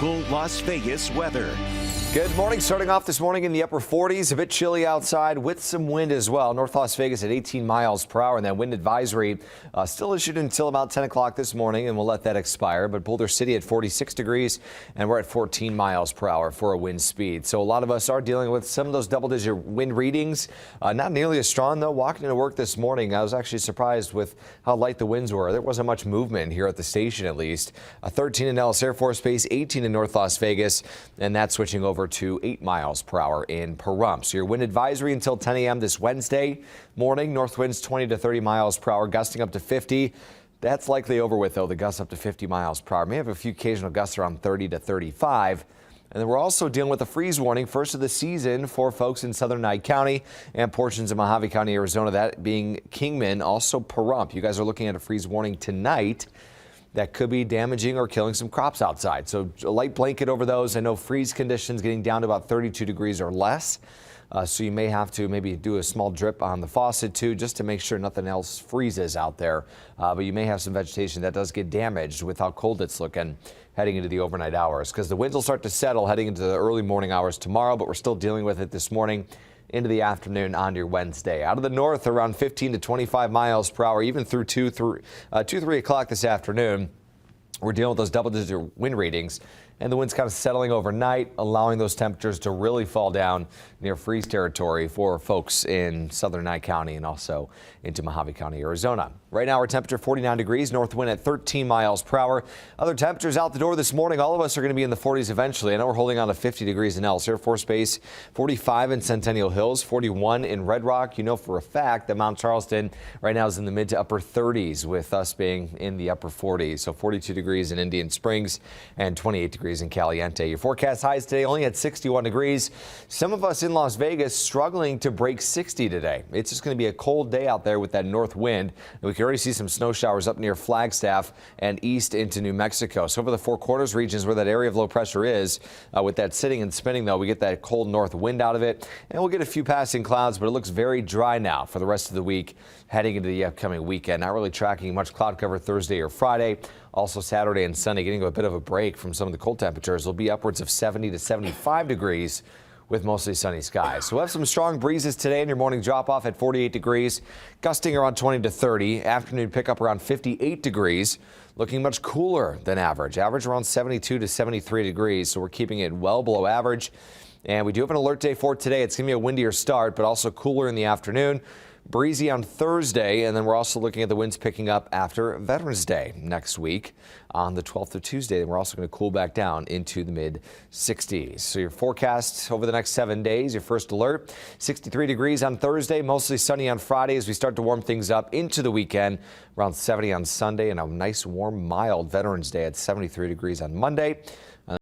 Las Vegas weather. Good morning. Starting off this morning in the upper 40s, a bit chilly outside with some wind as well. North Las Vegas at 18 miles per hour, and that wind advisory still issued until about 10 o'clock this morning, and we'll let that expire. But Boulder City at 46 degrees, and we're at 14 miles per hour for a wind speed. So a lot of us are dealing with some of those double-digit wind readings. Not nearly as strong, though. Walking into work this morning, I was actually surprised with how light the winds were. There wasn't much movement here at the station, at least. 13 in Nellis Air Force Base, 18 in North Las Vegas, and that's switching over to 8 miles per hour in Pahrump. So your wind advisory until 10 a.m. this Wednesday morning. North winds 20 to 30 miles per hour, gusting up to 50. That's likely over with, though. The gusts up to 50 miles per hour. May have a few occasional gusts around 30 to 35. And then we're also dealing with a freeze warning, first of the season for folks in southern Nye County and portions of Mojave County, Arizona, that being Kingman, also Pahrump. You guys are looking at a freeze warning tonight that could be damaging or killing some crops outside. So a light blanket over those. I know freeze conditions getting down to about 32 degrees or less. So you may have to maybe do a small drip on the faucet too, just to make sure nothing else freezes out there. But you may have some vegetation that does get damaged with how cold it's looking heading into the overnight hours, because the winds will start to settle heading into the early morning hours tomorrow, but we're still dealing with it this morning into the afternoon on your Wednesday. Out of the north, around 15 to 25 miles per hour, even through 3 o'clock this afternoon. We're dealing with those double-digit wind readings, and the wind's kind of settling overnight, allowing those temperatures to really fall down near freeze territory for folks in southern Nye County and also into Mojave County, Arizona. Right now, our temperature 49 degrees, north wind at 13 miles per hour. Other temperatures out the door this morning. All of us are going to be in the 40s eventually. I know we're holding on to 50 degrees in Nellis Air Force Base, 45 in Centennial Hills, 41 in Red Rock. You know for a fact that Mount Charleston right now is in the mid to upper 30s, with us being in the upper 40s. So 42 degrees in Indian Springs and 28 degrees in Caliente. Your forecast highs today only at 61 degrees. Some of us in Las Vegas struggling to break 60 today. It's just going to be a cold day out there with that north wind. And we can already see some snow showers up near Flagstaff and east into New Mexico. So over the Four Corners regions where that area of low pressure is, with that sitting and spinning, though, we get that cold north wind out of it. And we'll get a few passing clouds, but it looks very dry now for the rest of the week heading into the upcoming weekend. Not really tracking much cloud cover Thursday or Friday. Also Saturday and Sunday getting a bit of a break from some of the cold temperatures. Will be upwards of 70 to 75 degrees with mostly sunny skies. So we'll have some strong breezes today, and your morning drop off at 48 degrees, gusting around 20 to 30. Afternoon pickup around 58 degrees, looking much cooler than average. Average around 72 to 73 degrees. So we're keeping it well below average. And we do have an alert day for today. It's going to be a windier start, but also cooler in the afternoon. Breezy on Thursday, and then we're also looking at the winds picking up after Veterans Day next week on the 12th of Tuesday. And we're also going to cool back down into the mid 60s. So your forecast over the next 7 days, your first alert, 63 degrees on Thursday, mostly sunny on Friday as we start to warm things up into the weekend, around 70 on Sunday, and a nice warm mild Veterans Day at 73 degrees on Monday.